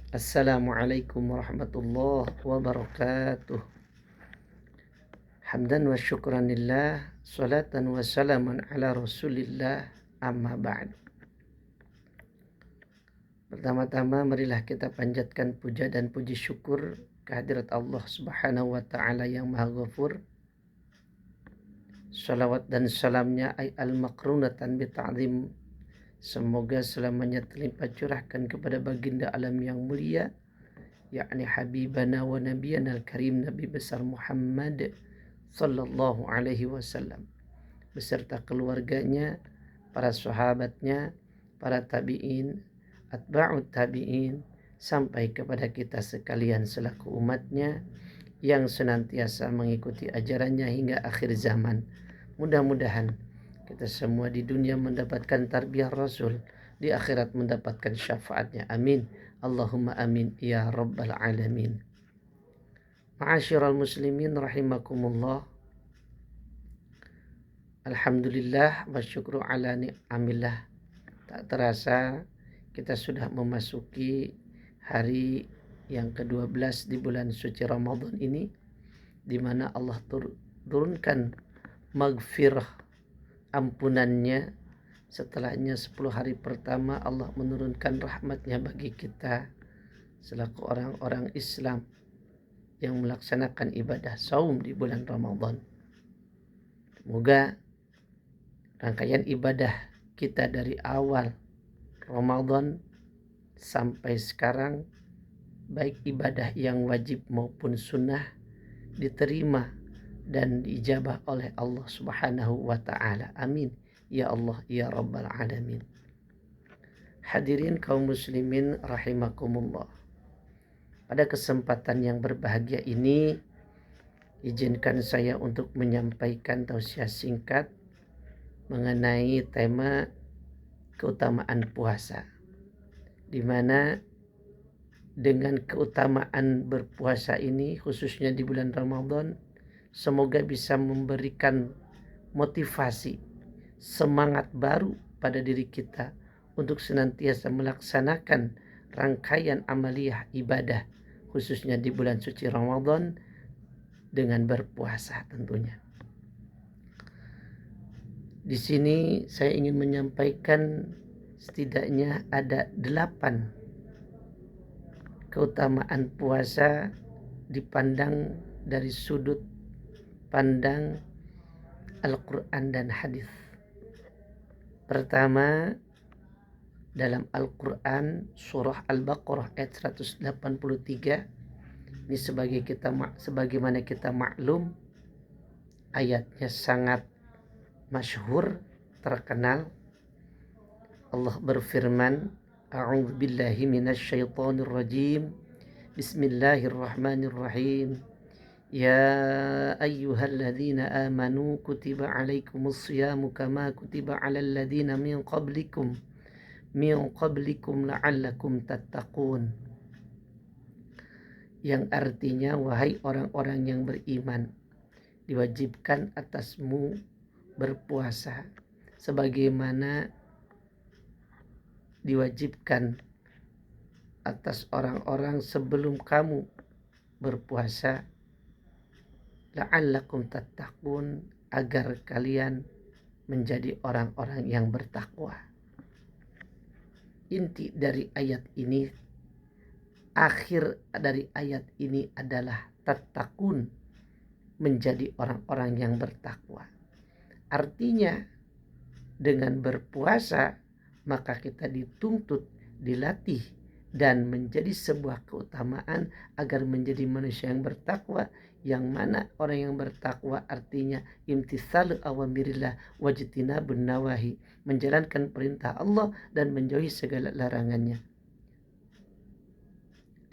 Assalamualaikum warahmatullahi wabarakatuh. Hamdan wa syukranillah, salatan wa salaman ala rasulillah, amma ba'd. Pertama-tama marilah kita panjatkan puja dan puji syukur kehadirat Allah subhanahu wa ta'ala yang maha ghafur. Salawat dan salamnya ay al-makrunatan bita'zim, semoga selamanya terlimpah curahkan kepada baginda alam yang mulia, yakni habibana wa nabiyana al-karim, Nabi besar Muhammad sallallahu alaihi wasallam, beserta keluarganya, para sahabatnya, para tabi'in, atba'ut tabi'in, sampai kepada kita sekalian selaku umatnya yang senantiasa mengikuti ajarannya hingga akhir zaman. Mudah-mudahan kita semua di dunia mendapatkan tarbiyah Rasul, di akhirat mendapatkan syafaatnya. Amin. Allahumma amin ya rabbal alamin. Ma'asyiral muslimin rahimakumullah. Alhamdulillah wa syukru ala ni'amillah. Tak terasa kita sudah memasuki hari yang ke-12 di bulan suci Ramadan ini, di mana Allah turunkan maghfirah, ampunannya. Setelahnya 10 hari pertama Allah menurunkan rahmatnya bagi kita selaku orang-orang Islam yang melaksanakan ibadah saum di bulan Ramadan. Semoga rangkaian ibadah kita dari awal Ramadan sampai sekarang, baik ibadah yang wajib maupun sunnah, diterima dan diijabah oleh Allah subhanahu wa ta'ala. Amin ya Allah ya rabbal alamin. Hadirin kaum muslimin rahimakumullah. Pada kesempatan yang berbahagia ini, izinkan saya untuk menyampaikan tausiah singkat mengenai tema keutamaan puasa, di mana dengan keutamaan berpuasa ini, khususnya di bulan Ramadan, semoga bisa memberikan motivasi, semangat baru pada diri kita untuk senantiasa melaksanakan rangkaian amaliyah ibadah, khususnya di bulan suci Ramadan, dengan berpuasa tentunya. Di sini saya ingin menyampaikan setidaknya ada 8 keutamaan puasa dipandang dari sudut pandang Al-Quran dan hadis. Pertama, dalam Al-Quran surah Al-Baqarah ayat 183. Ini sebagaimana kita maklum, ayatnya sangat masyhur, terkenal. Allah berfirman, A'udzu billahi minasyaitonir rajim. Bismillahirrahmanirrahim. Ya ayyuhalladzina amanu kutiba alaikumus shiyamu kama kutiba alal ladzina min qablikum la'allakum tattaqun. Yang artinya, wahai orang-orang yang beriman, diwajibkan atasmu berpuasa sebagaimana diwajibkan atas orang-orang sebelum kamu berpuasa, la'allakum tattaqun, agar kalian menjadi orang-orang yang bertakwa. Inti dari ayat ini, akhir dari ayat ini adalah tattaqun, menjadi orang-orang yang bertakwa. Artinya dengan berpuasa maka kita dituntut, dilatih, dan menjadi sebuah keutamaan agar menjadi manusia yang bertakwa, yang mana orang yang bertakwa artinya imtitsalu awamirillah wajtinabun nawahi, menjalankan perintah Allah dan menjauhi segala larangannya.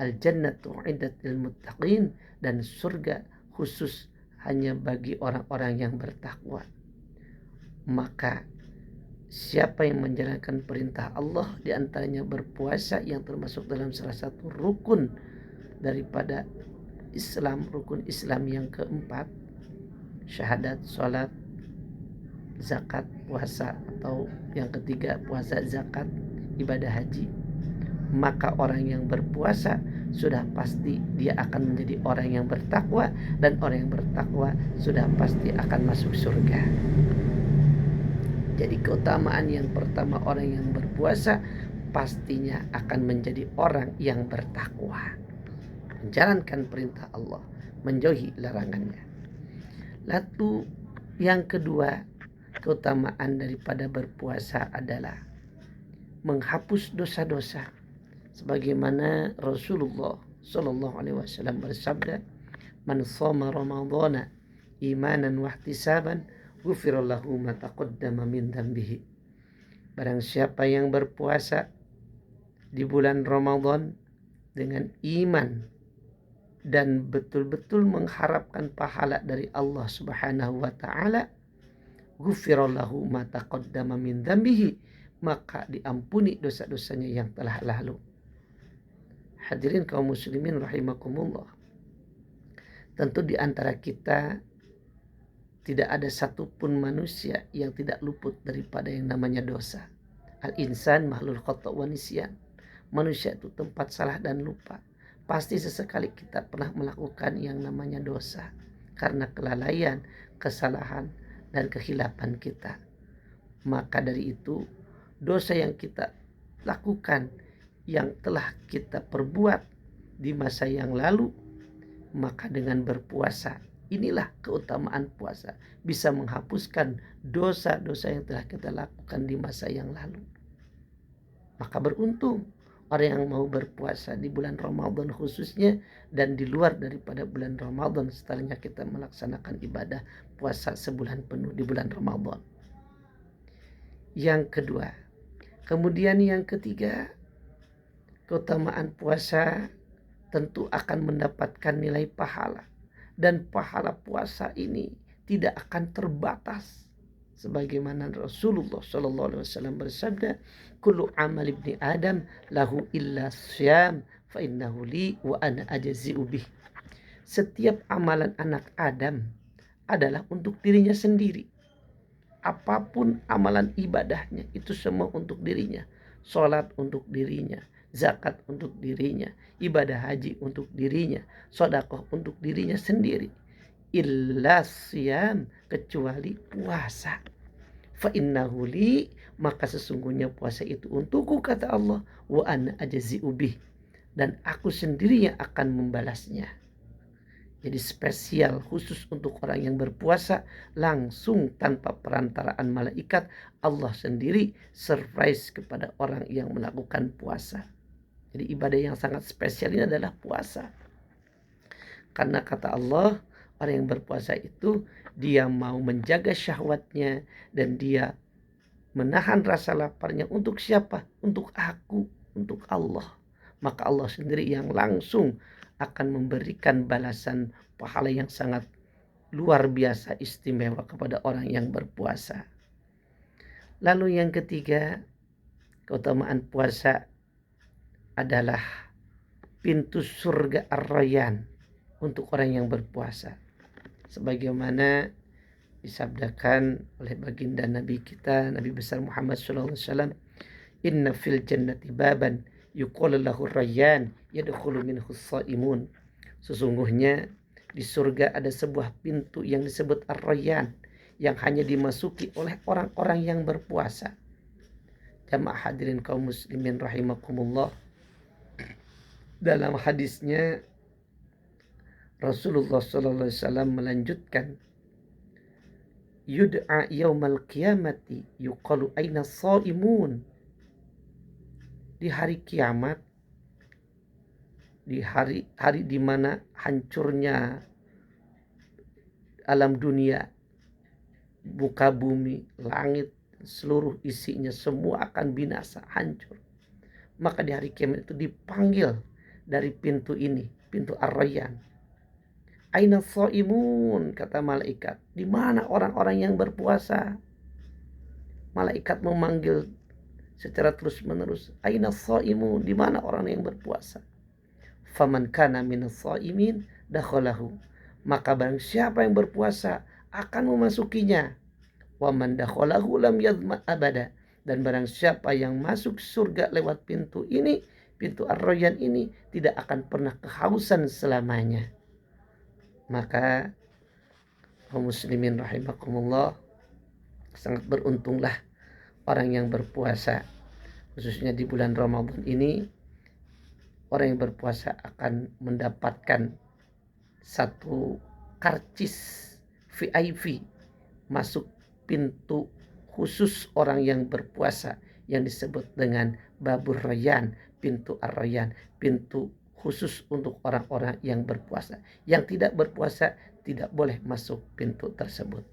Al-jannatu 'iddat lil muttaqin, dan surga khusus hanya bagi orang-orang yang bertakwa. Maka siapa yang menjalankan perintah Allah, diantaranya berpuasa, yang termasuk dalam salah satu rukun daripada Islam, rukun Islam yang keempat, syahadat, sholat, zakat, puasa, atau yang ketiga puasa, zakat, ibadah haji. maka orang yang berpuasa sudah pasti dia akan menjadi orang yang bertakwa, dan orang yang bertakwa sudah pasti akan masuk surga. Jadi keutamaan yang pertama, orang yang berpuasa pastinya akan menjadi orang yang bertakwa, menjalankan perintah Allah, menjauhi larangannya. Lalu yang kedua, keutamaan daripada berpuasa adalah menghapus dosa-dosa, sebagaimana Rasulullah Shallallahu Alaihi Wasallam bersabda, "Man shoma Ramadhana imanan wahtisaban, ghufira lahu ma taqaddama min dhanbihi." Barang siapa yang berpuasa di bulan Ramadan dengan iman dan betul-betul mengharapkan pahala dari Allah Subhanahu wa taala, ghufira lahu ma taqaddama min dhanbihi, maka diampuni dosa-dosanya yang telah lalu. Hadirin kaum muslimin rahimakumullah. Tentu di antara kita tidak ada satupun manusia yang tidak luput daripada yang namanya dosa. Al-insan mahlul khata' wa nisyan. Manusia itu tempat salah dan lupa. Pasti sesekali kita pernah melakukan yang namanya dosa karena kelalaian, kesalahan, dan kehilapan kita. Maka dari itu, dosa yang kita lakukan, yang telah kita perbuat di masa yang lalu, maka dengan berpuasa, inilah keutamaan puasa, bisa menghapuskan dosa-dosa yang telah kita lakukan di masa yang lalu. Maka beruntung orang yang mau berpuasa di bulan Ramadan khususnya, dan di luar daripada bulan Ramadan setelahnya kita melaksanakan ibadah puasa sebulan penuh di bulan Ramadan. Yang kedua, kemudian yang ketiga, keutamaan puasa tentu akan mendapatkan nilai pahala, dan pahala puasa ini tidak akan terbatas. Sebagaimana Rasulullah Shallallahu Alaihi Wasallam bersabda, "Kullu amal ibni Adam lahu illa syam, fa innahu li wa ana ajzi'u bih." Setiap amalan anak Adam adalah untuk dirinya sendiri. Apapun amalan ibadahnya itu semua untuk dirinya. Sholat untuk dirinya, zakat untuk dirinya, ibadah haji untuk dirinya, sedekah untuk dirinya sendiri. Illa siyam, kecuali puasa. Fa innahu li, maka sesungguhnya puasa itu untukku, kata Allah, wa ana ajzi'u bih, dan aku sendiri yang akan membalasnya. Jadi spesial khusus untuk orang yang berpuasa, langsung tanpa perantaraan malaikat, Allah sendiri surprise kepada orang yang melakukan puasa. Jadi ibadah yang sangat spesial ini adalah puasa. Karena kata Allah, orang yang berpuasa itu dia mau menjaga syahwatnya, dan dia menahan rasa laparnya untuk siapa? Untuk aku, untuk Allah. Maka Allah sendiri yang langsung akan memberikan balasan pahala yang sangat luar biasa istimewa kepada orang yang berpuasa. Lalu yang ketiga, keutamaan puasa adalah pintu surga Ar-Rayyan untuk orang yang berpuasa. Sebagaimana disabdakan oleh baginda Nabi kita, Nabi besar Muhammad SAW, "Inna fil jannati baban yuqalu lahu Rayyan yadkhulu minhu as-shaimun." Sesungguhnya di surga ada sebuah pintu yang disebut Ar-Rayyan, yang hanya dimasuki oleh orang-orang yang berpuasa. Jamaah hadirin kaum muslimin rahimakumullah. Dalam hadisnya Rasulullah SAW melanjutkan, "Yud'a yaumal qiyamati yuqalu aina shaimun." Di hari kiamat, di hari di mana hancurnya alam dunia, buka bumi, langit, seluruh isinya semua akan binasa, hancur. Maka di hari kiamat itu dipanggil dari pintu ini, pintu Ar-Rayyan. "Aina shaimun?" kata malaikat. Di mana orang-orang yang berpuasa? Malaikat memanggil secara terus-menerus, "Aina shaimun?" Di mana orang yang berpuasa? "Faman kana minas shaimin dakhalahu." Maka barang siapa yang berpuasa akan memasukinya. "Wa man dakhalahu lam yadhma abada." Dan barang siapa yang masuk surga lewat pintu ini, pintu Ar-Rayyan ini tidak akan pernah kehausan selamanya. Maka kaum muslimin rahimakumullah, sangat beruntunglah orang yang berpuasa, khususnya di bulan Ramadan ini. Orang yang berpuasa akan mendapatkan satu karcis VIP masuk pintu khusus orang yang berpuasa yang disebut dengan Babur Rayyan, pintu Ar-Rayyan, pintu khusus untuk orang-orang yang berpuasa. Yang tidak berpuasa tidak boleh masuk pintu tersebut.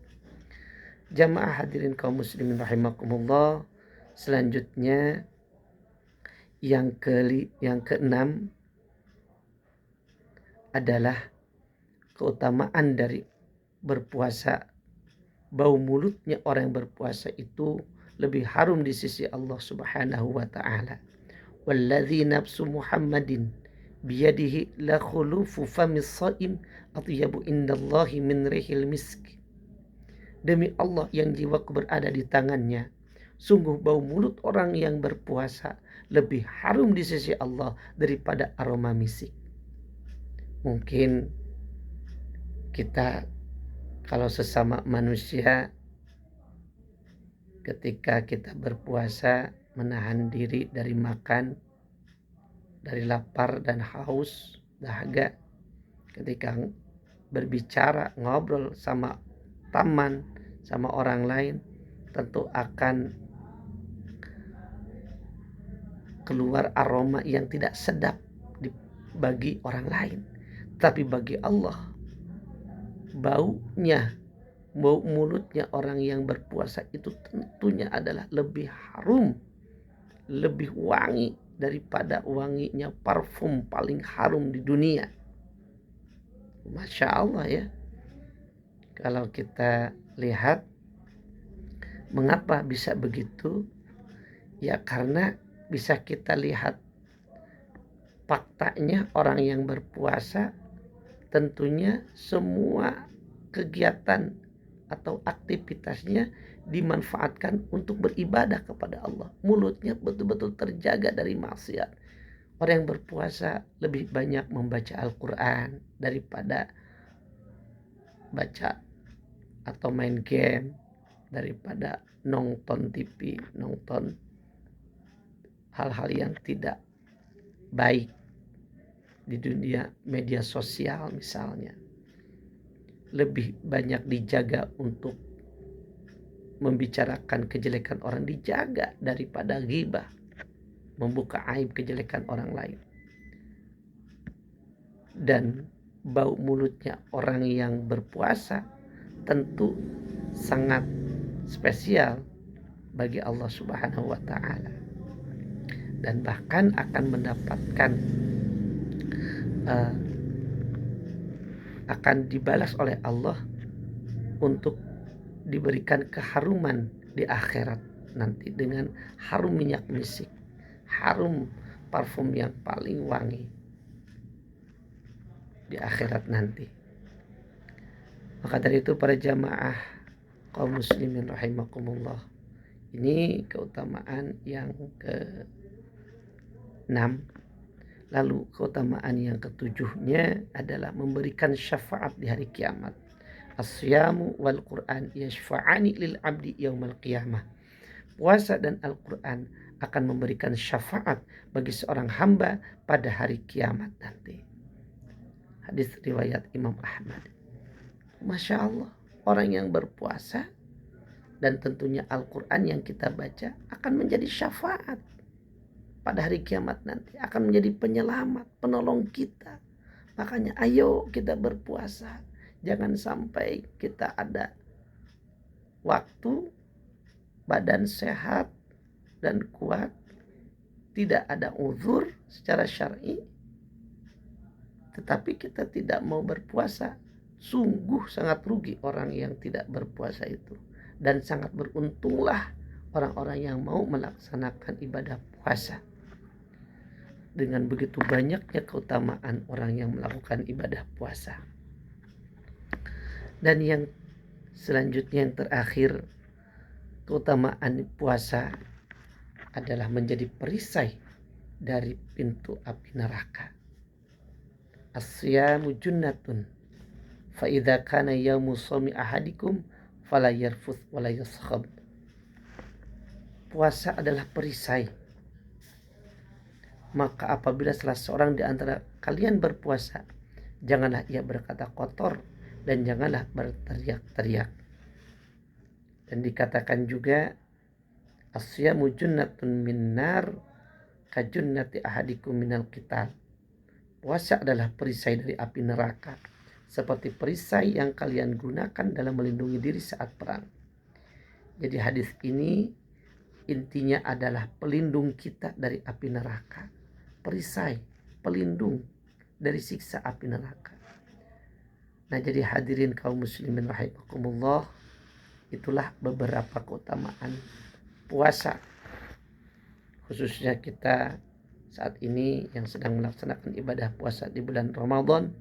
Jamaah hadirin kaum muslimin rahimakumullah, selanjutnya yang keenam adalah keutamaan dari berpuasa. Bau mulutnya orang yang berpuasa itu lebih harum di sisi Allah Subhanahu wa taala. Walladzi nafsu Muhammadin biyadihi la khulufu famis shaim atyabu indallahi min rihil misk. Demi Allah yang jiwaku berada di tangannya, sungguh bau mulut orang yang berpuasa lebih harum di sisi Allah daripada aroma misik. Mungkin kita kalau sesama manusia ketika kita berpuasa menahan diri dari makan, dari lapar dan haus, dahaga, ketika berbicara, ngobrol sama teman, sama orang lain, tentu akan keluar aroma yang tidak sedap bagi orang lain. Tapi bagi Allah, bau mulutnya orang yang berpuasa itu tentunya adalah lebih harum, lebih wangi daripada wanginya parfum paling harum di dunia. Masya Allah ya. Kalau kita lihat mengapa bisa begitu, ya karena bisa kita lihat faktanya orang yang berpuasa tentunya semua kegiatan atau aktivitasnya dimanfaatkan untuk beribadah kepada Allah. Mulutnya betul-betul terjaga dari maksiat. Orang yang berpuasa lebih banyak membaca Al-Quran daripada baca atau main game, daripada nonton TV, nonton hal-hal yang tidak baik di dunia media sosial misalnya. Lebih banyak dijaga untuk membicarakan kejelekan orang, dijaga daripada ghibah, membuka aib kejelekan orang lain. Dan bau mulutnya orang yang berpuasa tentu sangat spesial bagi Allah Subhanahu wa taala, dan bahkan akan mendapatkan akan dibalas oleh Allah untuk diberikan keharuman di akhirat nanti dengan harum minyak misik, harum parfum yang paling wangi di akhirat nanti. Maka dari itu para jamaah kaum muslimin rahimakumullah, ini keutamaan yang ke-6. Lalu keutamaan yang ke-7-nya adalah memberikan syafaat di hari kiamat. As-siyamu wal Qur'an yashfa'ani lil abdi yaumal qiyamah. Puasa dan Al-Quran akan memberikan syafaat bagi seorang hamba pada hari kiamat nanti. Hadis riwayat Imam Ahmad. Masya Allah, orang yang berpuasa dan tentunya Al-Quran yang kita baca akan menjadi syafaat pada hari kiamat nanti, akan menjadi penyelamat, penolong kita. Makanya ayo kita berpuasa. Jangan sampai kita ada waktu, badan sehat dan kuat, tidak ada uzur secara syar'i, tetapi kita tidak mau berpuasa. Sungguh sangat rugi orang yang tidak berpuasa itu. Dan sangat beruntunglah orang-orang yang mau melaksanakan ibadah puasa. Dengan begitu banyaknya keutamaan orang yang melakukan ibadah puasa. Dan yang selanjutnya, yang terakhir, keutamaan puasa adalah menjadi perisai dari pintu api neraka. As-siyamu junnatun fa idza kana yaumu shaumi ahadikum fala yarfuth wala yaskhab. Puasa adalah perisai. Maka apabila salah seorang di antara kalian berpuasa, janganlah ia berkata kotor dan janganlah berteriak-teriak. Dan dikatakan juga asyamu junnatun min nar kajunnati ahadikum minal qital. Puasa adalah perisai dari api neraka, seperti perisai yang kalian gunakan dalam melindungi diri saat perang. Jadi hadis ini intinya adalah pelindung kita dari api neraka. Perisai, pelindung dari siksa api neraka. Nah, jadi hadirin kaum muslimin rahimakumullah, itulah beberapa keutamaan puasa. Khususnya kita saat ini yang sedang melaksanakan ibadah puasa di bulan Ramadan,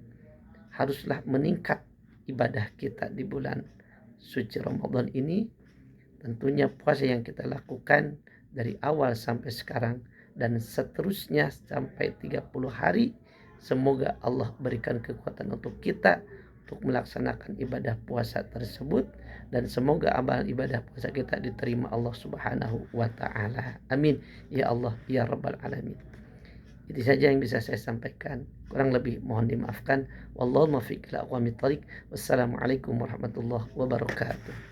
haruslah meningkat ibadah kita di bulan suci Ramadan ini. Tentunya puasa yang kita lakukan dari awal sampai sekarang dan seterusnya sampai 30 hari, semoga Allah berikan kekuatan untuk kita untuk melaksanakan ibadah puasa tersebut, dan semoga amal ibadah puasa kita diterima Allah Subhanahu wa taala. Amin ya Allah ya rabbal alamin. Itu saja yang bisa saya sampaikan. Kurang lebih mohon dimaafkan. Wallahu muwaffiq ila aqwamit thoriq. Wassalamualaikum warahmatullahi wabarakatuh.